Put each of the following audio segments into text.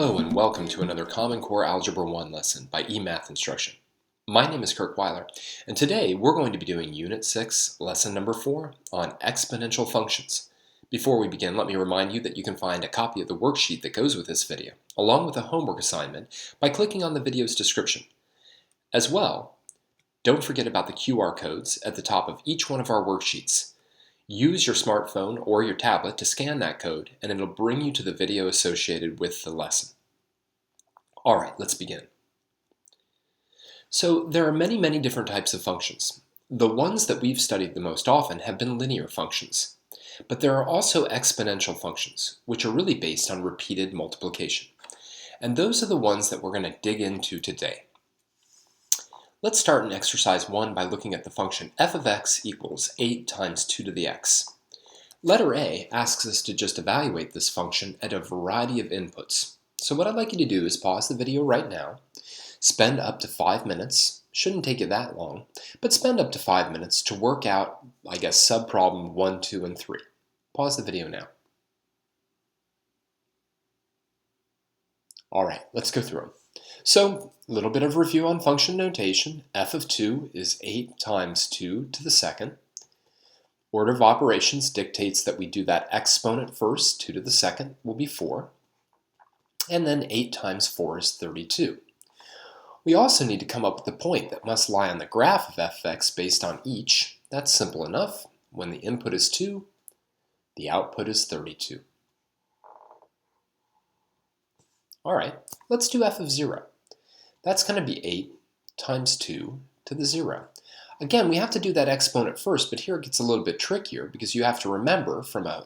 Hello and welcome to another Common Core Algebra 1 lesson by eMath Instruction. My name is Kirk Weiler, and today we're going to be doing Unit 6, Lesson number 4 on exponential functions. Before we begin, let me remind you that you can find a copy of the worksheet that goes with this video, along with a homework assignment, by clicking on the video's description. As well, don't forget about the QR codes at the top of each one of our worksheets. Use your smartphone or your tablet to scan that code, and it'll bring you to the video associated with the lesson. All right, let's begin. So there are many different types of functions. The ones that we've studied the most often have been linear functions. But there are also exponential functions, which are really based on repeated multiplication. And those are the ones that we're going to dig into today. Let's start in exercise 1 by looking at the function f of x equals 8 times 2 to the x. Letter A asks us to just evaluate this function at a variety of inputs. So what I'd like you to do is pause the video right now, spend up to 5 minutes, shouldn't take you that long, but spend up to 5 minutes to work out, subproblem 1, 2, and 3. Pause the video now. All right, let's go through them. So, a little bit of review on function notation. F of 2 is 8 times 2 to the second. Order of operations dictates that we do that exponent first. 2 to the second will be 4. And then 8 times 4 is 32. We also need to come up with the point that must lie on the graph of f of x based on each. That's simple enough. When the input is 2, the output is 32. All right, let's do f of 0. That's going to be 8 times 2 to the 0. Again, we have to do that exponent first, but here it gets a little bit trickier because you have to remember from a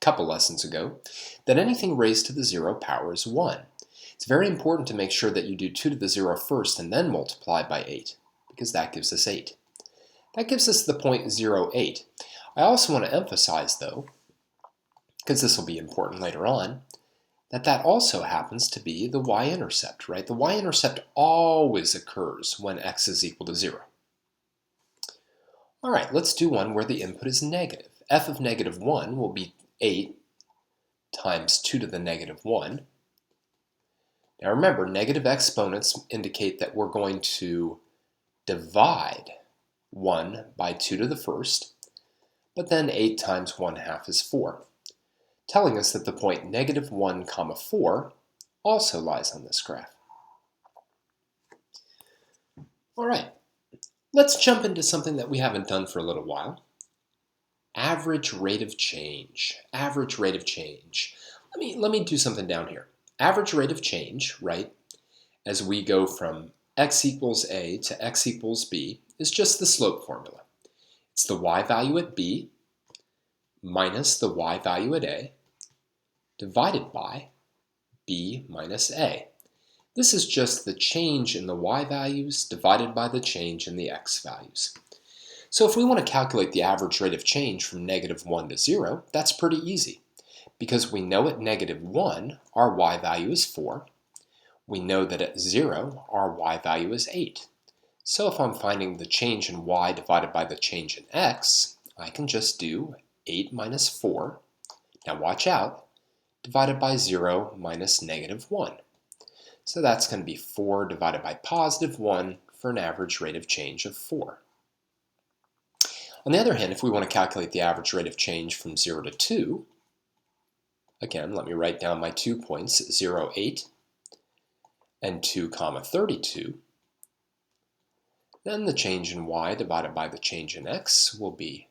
couple lessons ago that anything raised to the 0 power is 1. It's very important to make sure that you do 2 to the 0 first and then multiply by 8, because that gives us 8. That gives us the point 0, 8. I also want to emphasize, though, because this will be important later on, that also happens to be the y-intercept, right? The y-intercept always occurs when x is equal to 0. All right, let's do one where the input is negative. F of negative 1 will be 8 times 2 to the negative 1. Now remember, negative exponents indicate that we're going to divide 1 by 2 to the first, but then 8 times 1/2 is 4, telling us that the point negative 1, 4 also lies on this graph. All right, let's jump into something that we haven't done for a little while. Average rate of change. Average rate of change. Let me do something down here. Average rate of change, right, as we go from x equals a to x equals b, is just the slope formula. It's the y value at b minus the y value at a divided by b minus a. This is just the change in the y values divided by the change in the x values. So if we want to calculate the average rate of change from negative 1 to 0, that's pretty easy. Because we know at negative 1, our y value is 4. We know that at 0, our y value is 8. So if I'm finding the change in y divided by the change in x, I can just do 8 minus 4. Now watch out. Divided by 0 minus negative 1. So that's going to be 4 divided by positive 1 for an average rate of change of 4. On the other hand, if we want to calculate the average rate of change from 0 to 2, again, let me write down my 2 points, 0, 8, and 2, 32. Then the change in y divided by the change in x will be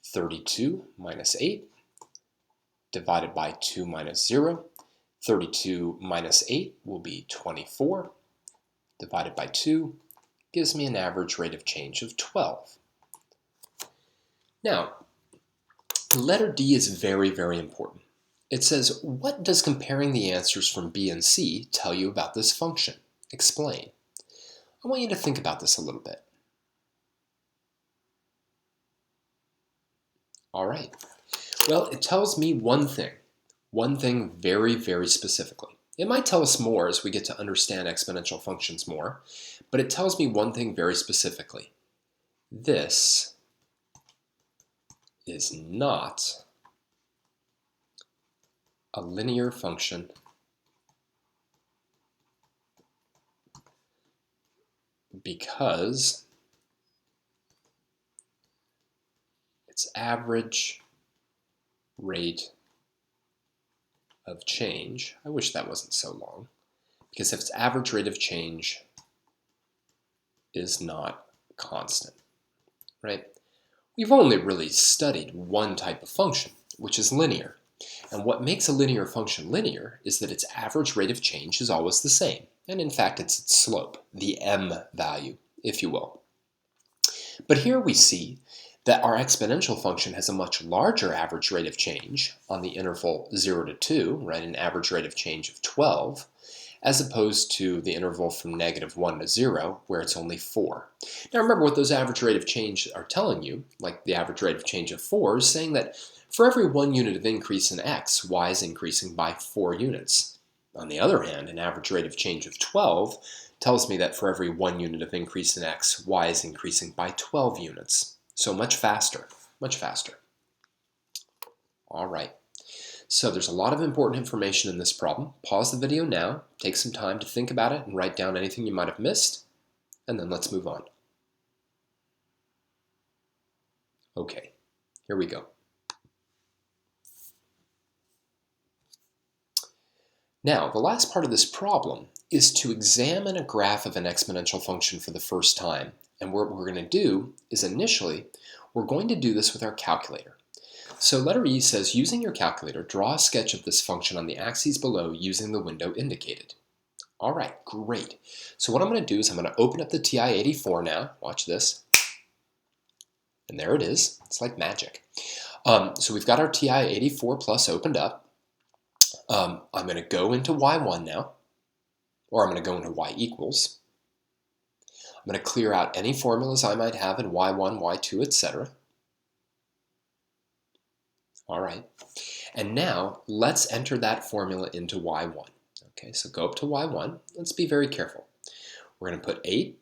32 minus 8 divided by 2 minus 0. 32 minus 8 will be 24 divided by 2 gives me an average rate of change of 12. Now, letter D is very important. It says, what does comparing the answers from B and C tell you about this function? Explain. I want you to think about this a little bit. All right. Well, it tells me one thing very specifically. It might tell us more as we get to understand exponential functions more, but it tells me one thing very specifically. This is not a linear function because its average rate of change, I wish that wasn't so long, because if its average rate of change is not constant, right? We've only really studied one type of function, which is linear. And what makes a linear function linear is that its average rate of change is always the same. And in fact, it's its slope, the m value, if you will. But here we see that our exponential function has a much larger average rate of change on the interval 0 to 2, right, an average rate of change of 12, as opposed to the interval from -1 to 0, where it's only 4. Now remember what those average rate of change are telling you, like the average rate of change of 4 is saying that for every 1 unit of increase in x, y is increasing by 4 units. On the other hand, an average rate of change of 12 tells me that for every 1 unit of increase in x, y is increasing by 12 units. So much faster, much faster. All right. So there's a lot of important information in this problem. Pause the video now, take some time to think about it and write down anything you might have missed, and then let's move on. Okay, here we go. Now, the last part of this problem is to examine a graph of an exponential function for the first time. And what we're going to do is initially, we're going to do this with our calculator. So letter E says, using your calculator, draw a sketch of this function on the axes below using the window indicated. All right, great. So what I'm going to do is I'm going to open up the TI-84 now. Watch this. And there it is. It's like magic. So we've got our TI-84 plus opened up. I'm going to go into y1 now, or I'm going to go into y equals. I'm going to clear out any formulas I might have in y1, y2, etc. All right. And now let's enter that formula into y1. Okay, so go up to y1. Let's be very careful. We're going to put 8.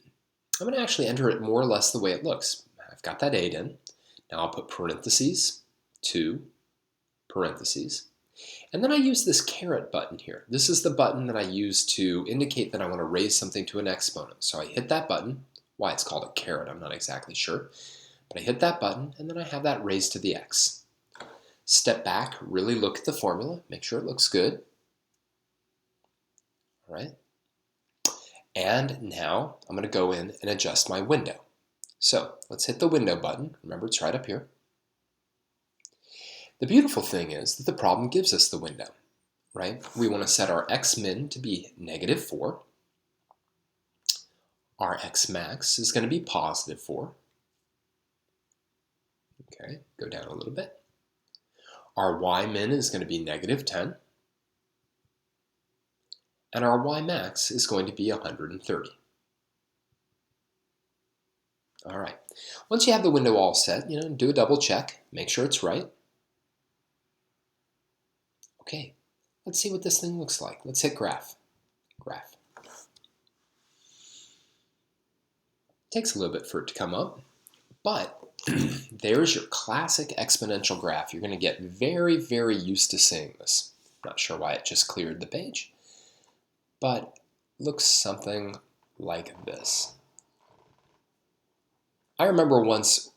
I'm going to actually enter it more or less the way it looks. I've got that 8 in. Now I'll put parentheses, 2, parentheses. And then I use this caret button here. This is the button that I use to indicate that I want to raise something to an exponent. So I hit that button. Why it's called a caret, I'm not exactly sure. But I hit that button, and then I have that raised to the x. Step back, really look at the formula, make sure it looks good. All right. And now I'm going to go in and adjust my window. So let's hit the window button. Remember, it's right up here. The beautiful thing is that the problem gives us the window, right? We want to set our x min to be -4. Our x max is going to be +4. Okay, go down a little bit. Our y min is going to be -10. And our y max is going to be 130. All right. Once you have the window all set, do a double check, make sure it's right. Okay, let's see what this thing looks like. Let's hit graph. Graph. Takes a little bit for it to come up, but there's your classic exponential graph. You're going to get very, very used to seeing this. Not sure why it just cleared the page, but looks something like this. I remember once,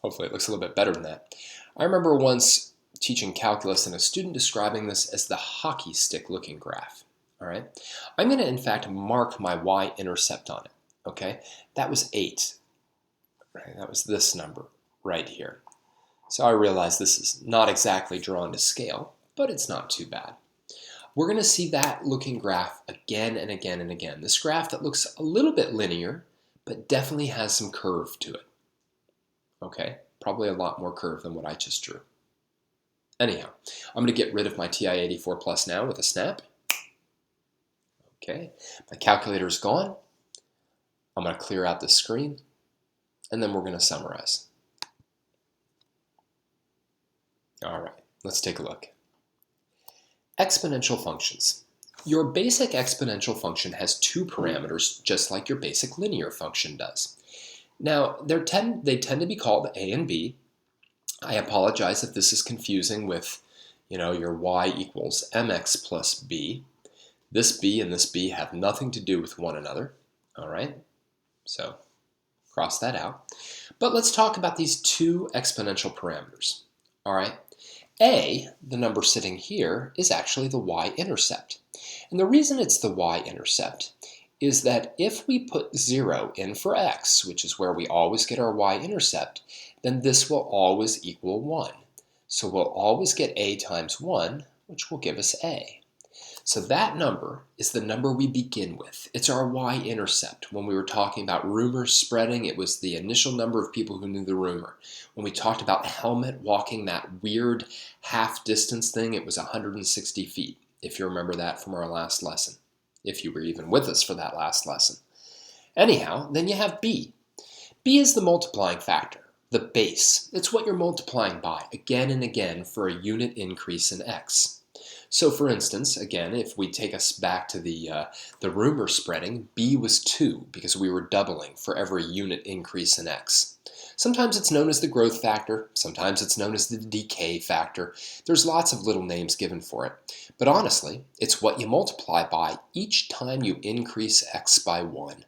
hopefully it looks a little bit better than that. I remember once teaching calculus and a student describing this as the hockey stick looking graph. All right, I'm going to in fact mark my y-intercept on it. Okay, that was 8. Right, that was this number right here. So I realize this is not exactly drawn to scale, but it's not too bad. We're going to see that looking graph again and again and again. This graph that looks a little bit linear, but definitely has some curve to it. Okay, probably a lot more curve than what I just drew. Anyhow, I'm going to get rid of my TI-84 Plus now with a snap. Okay, my calculator is gone. I'm going to clear out the screen, and then we're going to summarize. All right, let's take a look. Exponential functions. Your basic exponential function has 2 parameters, just like your basic linear function does. Now, they tend to be called a and b. I apologize if this is confusing with, your y equals mx plus b. This b and this b have nothing to do with one another, all right? So cross that out. But let's talk about these two exponential parameters. All right. A, the number sitting here, is actually the y-intercept. And the reason it's the y-intercept is that if we put 0 in for x, which is where we always get our y-intercept, then this will always equal 1. So we'll always get a times 1, which will give us a. So that number is the number we begin with. It's our y-intercept. When we were talking about rumors spreading, it was the initial number of people who knew the rumor. When we talked about Helmet walking that weird half-distance thing, it was 160 feet, if you remember that from our last lesson, if you were even with us for that last lesson. Anyhow, then you have b. b is the multiplying factor, the base. It's what you're multiplying by again and again for a unit increase in x. So for instance, again, if we take us back to the rumor spreading, b was 2 because we were doubling for every unit increase in x. Sometimes it's known as the growth factor, sometimes it's known as the decay factor. There's lots of little names given for it. But honestly, it's what you multiply by each time you increase x by 1.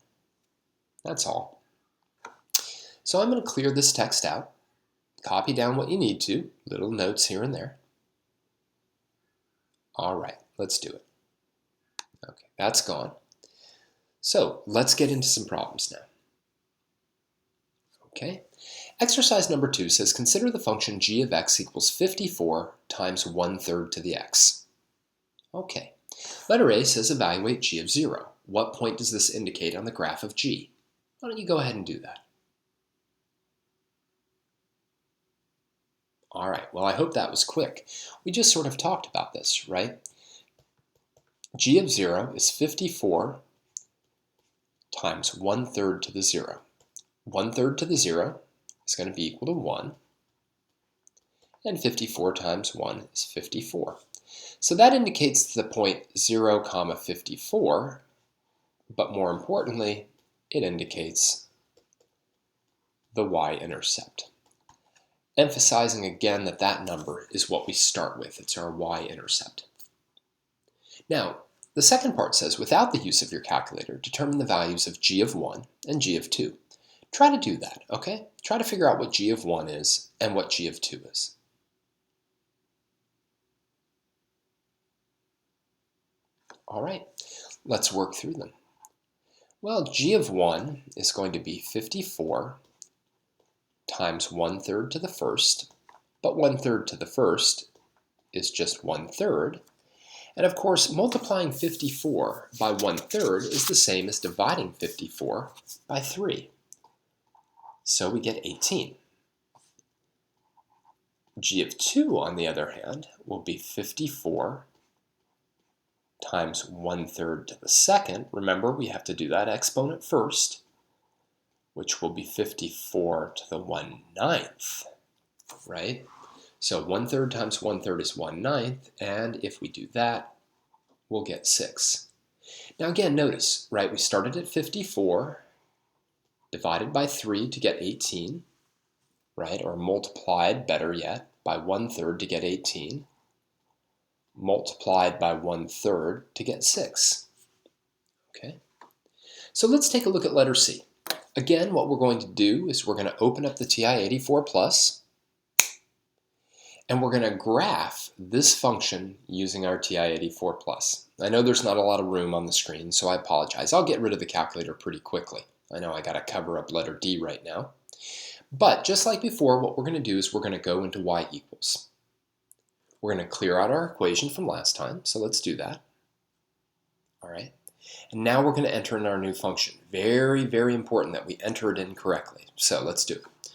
That's all. So I'm going to clear this text out, copy down what you need to, little notes here and there. All right, let's do it. Okay, that's gone. So let's get into some problems now. Okay, exercise number 2 says consider the function g of x equals 54 times 1/3 to the x. Okay, letter A says evaluate g of 0. What point does this indicate on the graph of g? Why don't you go ahead and do that? All right, well, I hope that was quick. We just sort of talked about this, right? G of 0 is 54 times 1/3 to the 0. 1/3 to the 0 is going to be equal to 1. And 54 times 1 is 54. So that indicates the point 0, 54, but more importantly, it indicates the y-intercept. Emphasizing again that that number is what we start with. It's our y-intercept. Now, the second part says, without the use of your calculator, determine the values of g of 1 and g of 2. Try to do that, okay? Try to figure out what g of 1 is and what g of 2 is. All right, let's work through them. Well, g of 1 is going to be 54 times 1/3 to the first, but 1/3 to the first is just 1/3. And of course, multiplying 54 by 1/3 is the same as dividing 54 by 3. So we get 18. G of 2, on the other hand, will be 54 times 1/3 to the second. Remember, we have to do that exponent first, which will be 54 to the 1/9, right? So 1/3 times 1/3 is 1/9, and if we do that, we'll get 6. Now again, notice, right, we started at 54, divided by 3 to get 18, right, or multiplied, better yet, by 1/3 to get 18, multiplied by 1/3 to get 6, okay? So let's take a look at letter C. Again, what we're going to do is we're going to open up the TI-84 Plus, and we're going to graph this function using our TI-84 Plus. I know there's not a lot of room on the screen, so I apologize. I'll get rid of the calculator pretty quickly. I know I got to cover up letter D right now. But just like before, what we're going to do is we're going to go into y equals. We're going to clear out our equation from last time, so let's do that. All right. And now we're going to enter in our new function. Very, very important that we enter it in correctly. So let's do it.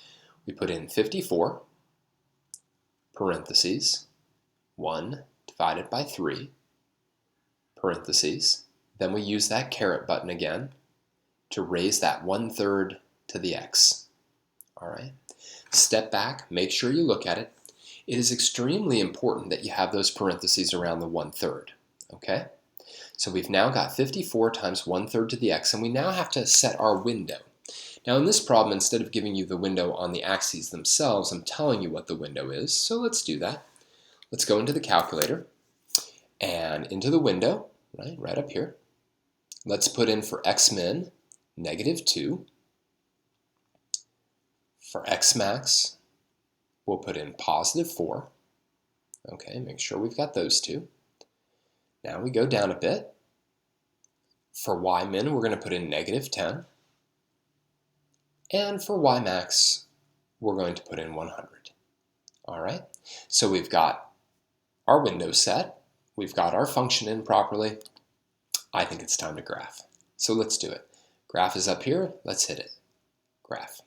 We put in 54, parentheses, 1 divided by 3, parentheses. Then we use that caret button again to raise that 1/3 to the x. All right. Step back, make sure you look at it. It is extremely important that you have those parentheses around the 1/3, okay? So we've now got 54 times 1/3 to the x, and we now have to set our window. Now in this problem, instead of giving you the window on the axes themselves, I'm telling you what the window is, so let's do that. Let's go into the calculator and into the window, right up here. Let's put in for x min -2. For x max, we'll put in +4. Okay, make sure we've got those two. Now we go down a bit. For y min, we're going to put in -10. And for y max, we're going to put in 100. All right, so we've got our window set. We've got our function in properly. I think it's time to graph. So let's do it. Graph is up here. Let's hit it. Graph.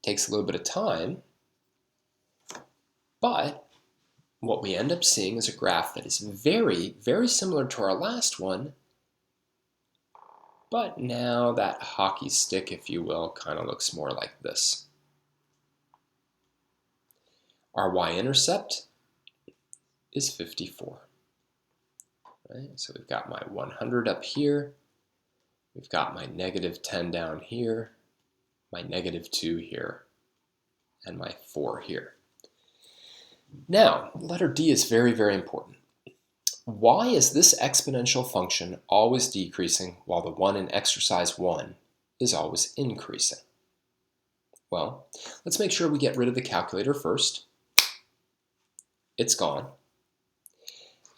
Takes a little bit of time, but what we end up seeing is a graph that is very, very similar to our last one, but now that hockey stick, if you will, kind of looks more like this. Our y-intercept is 54. Right? So we've got my 100 up here, we've got my -10 down here, my -2 here, and my 4 here. Now, letter D is very, very important. Why is this exponential function always decreasing while the one in exercise 1 is always increasing? Well, let's make sure we get rid of the calculator first. It's gone.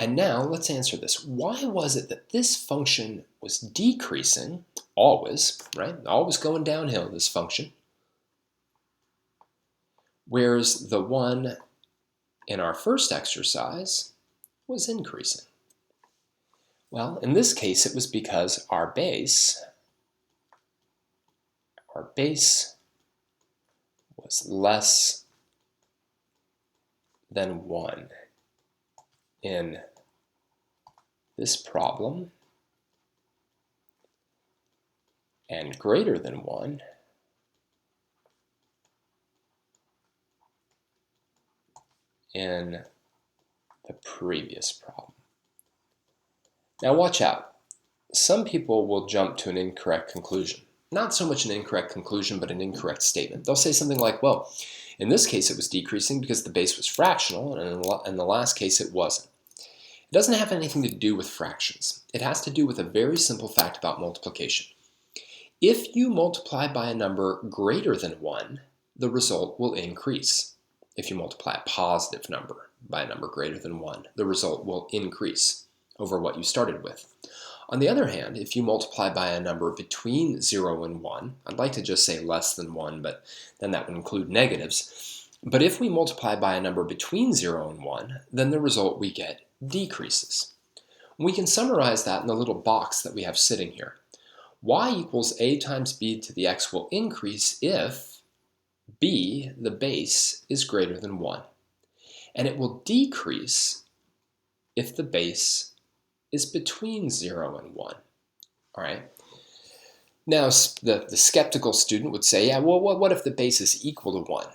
And now let's answer this. Why was it that this function was decreasing, always, right? Always going downhill, this function, whereas the one in our first exercise was increasing? Well, in this case, it was because our base was less than 1 in this problem and greater than 1 in the previous problem. Now watch out. Some people will jump to an incorrect conclusion. Not so much an incorrect conclusion, but an incorrect statement. They'll say something like, well, in this case it was decreasing because the base was fractional, and in the last case it wasn't. It doesn't have anything to do with fractions. It has to do with a very simple fact about multiplication. If you multiply by a number greater than 1, the result will increase. If you multiply a positive number by a number greater than 1, the result will increase over what you started with. On the other hand, if you multiply by a number between 0 and 1, I'd like to just say less than 1, but then that would include negatives. But if we multiply by a number between 0 and 1, then the result we get decreases. We can summarize that in the little box that we have sitting here. Y equals a times b to the x will increase if b, the base, is greater than 1. And it will decrease if the base is between 0 and 1. All right. Now, the skeptical student would say, yeah, well, what if the base is equal to 1?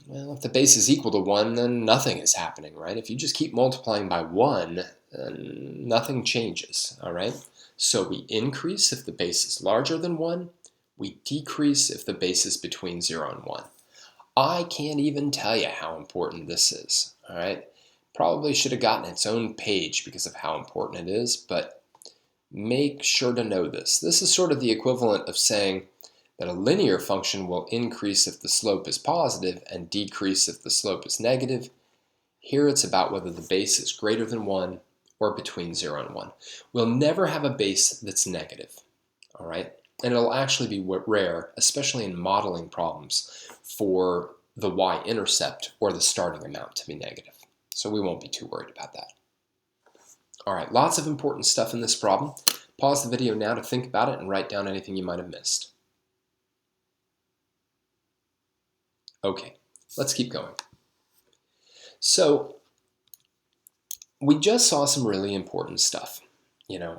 Well, if the base is equal to 1, then nothing is happening, right? If you just keep multiplying by 1, nothing changes, all right? So we increase if the base is larger than 1. We decrease if the base is between 0 and 1. I can't even tell you how important this is, all right? Probably should have gotten its own page because of how important it is, but make sure to know this. This is sort of the equivalent of saying that a linear function will increase if the slope is positive and decrease if the slope is negative. Here it's about whether the base is greater than 1 or between 0 and 1. We'll never have a base that's negative, all right? And it'll actually be rare, especially in modeling problems, for the y-intercept or the starting amount to be negative. So we won't be too worried about that. All right, lots of important stuff in this problem. Pause the video now to think about it and write down anything you might have missed. Okay, let's keep going. So we just saw some really important stuff,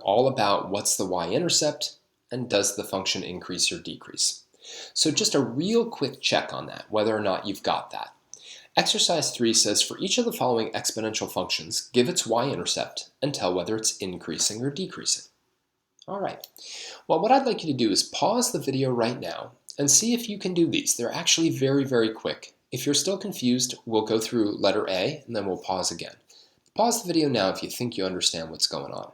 all about what's the y-intercept and does the function increase or decrease. So just a real quick check on that, whether or not you've got that. Exercise 3 says for each of the following exponential functions, give its y-intercept and tell whether it's increasing or decreasing. All right, well, what I'd like you to do is pause the video right now and see if you can do these. They're actually very, very quick. If you're still confused, we'll go through letter A and then we'll pause again. Pause the video now if you think you understand what's going on.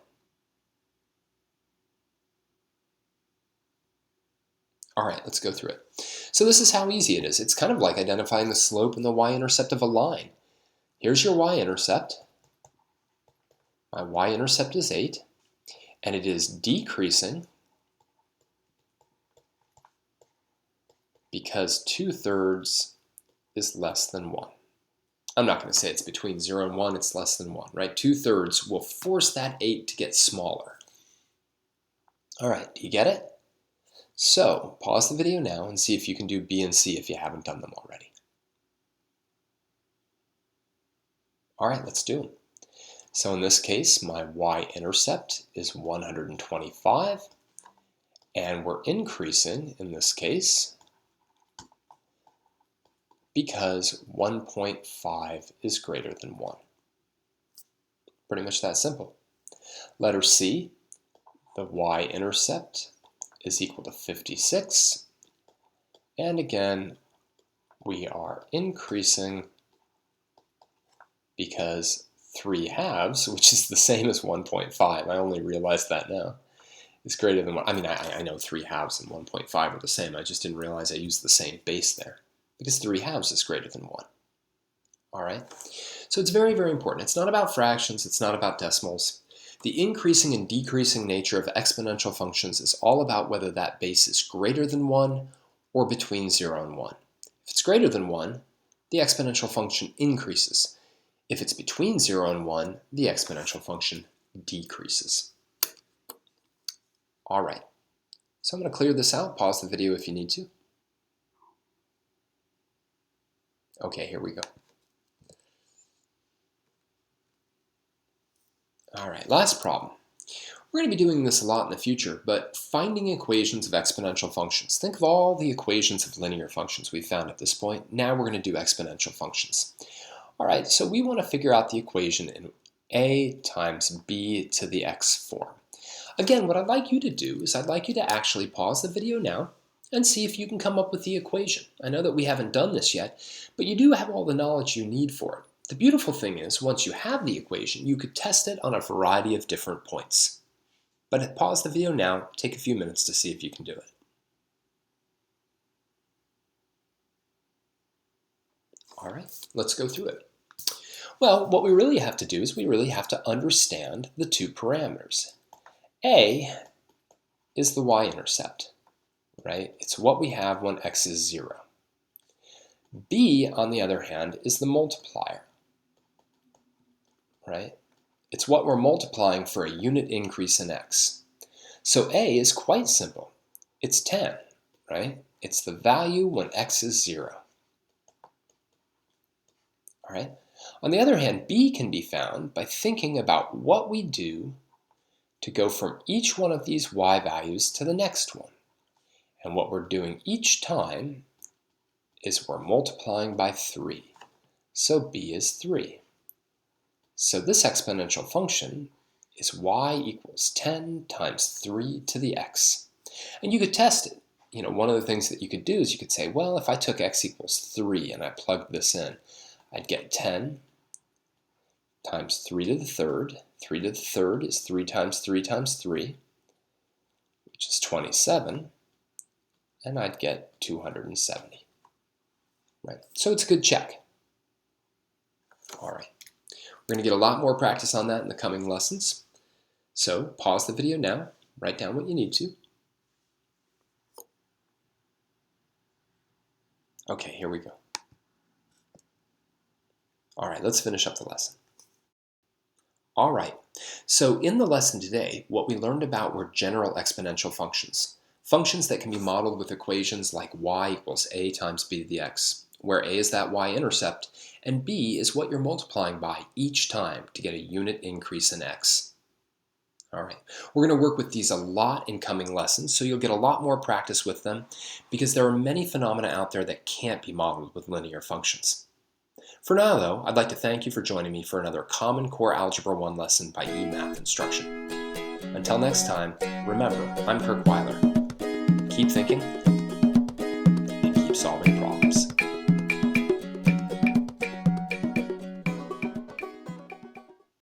All right, let's go through it. So this is how easy it is. It's kind of like identifying the slope and the y-intercept of a line. Here's your y-intercept. My y-intercept is 8, and it is decreasing because 2/3 is less than 1. I'm not going to say it's between 0 and 1, it's less than 1, right? 2/3 will force that 8 to get smaller. All right, do you get it? So pause the video now and see if you can do B and C if you haven't done them already. All right, let's do them. So in this case, my y-intercept is 125, and we're increasing in this case because 1.5 is greater than 1. Pretty much that simple. Letter C, the y-intercept is equal to 56, and again, we are increasing because 3/2, which is the same as 1.5, I only realized that now, is greater than 1. I mean, I know 3/2 and 1.5 are the same, I just didn't realize I used the same base there, because 3/2 is greater than 1. All right, so it's very, very important. It's not about fractions, it's not about decimals. The increasing and decreasing nature of exponential functions is all about whether that base is greater than 1 or between 0 and 1. If it's greater than 1, the exponential function increases. If it's between 0 and 1, the exponential function decreases. All right, so I'm going to clear this out. Pause the video if you need to. Okay, here we go. All right, last problem. We're going to be doing this a lot in the future, but finding equations of exponential functions. Think of all the equations of linear functions we've found at this point. Now we're going to do exponential functions. All right, so we want to figure out the equation in a times b to the x form. Again, what I'd like you to do is I'd like you to actually pause the video now and see if you can come up with the equation. I know that we haven't done this yet, but you do have all the knowledge you need for it. The beautiful thing is, once you have the equation, you could test it on a variety of different points. But pause the video now, take a few minutes to see if you can do it. All right, let's go through it. Well, what we really have to do is we really have to understand the two parameters. A is the y-intercept, right? It's what we have when x is 0. B, on the other hand, is the multiplier, right? It's what we're multiplying for a unit increase in x. So A is quite simple. It's 10, right? It's the value when x is 0. All right? On the other hand, B can be found by thinking about what we do to go from each one of these y values to the next one. And what we're doing each time is we're multiplying by 3. So B is 3. So this exponential function is y equals 10 times 3 to the x. And you could test it. You know, one of the things that you could do is you could say, well, if I took x equals 3 and I plugged this in, I'd get 10 times 3 to the third. 3 to the third is 3 times 3 times 3, which is 27. And I'd get 270. Right? So it's a good check. All right. We're going to get a lot more practice on that in the coming lessons. So pause the video now, write down what you need to. Okay, here we go. All right, let's finish up the lesson. All right, so in the lesson today, what we learned about were general exponential functions. Functions that can be modeled with equations like y equals a times b to the x, where a is that y-intercept, and b is what you're multiplying by each time to get a unit increase in x. All right, we're going to work with these a lot in coming lessons, so you'll get a lot more practice with them because there are many phenomena out there that can't be modeled with linear functions. For now, though, I'd like to thank you for joining me for another Common Core Algebra 1 lesson by eMath Instruction. Until next time, remember, I'm Kirk Weiler. Keep thinking,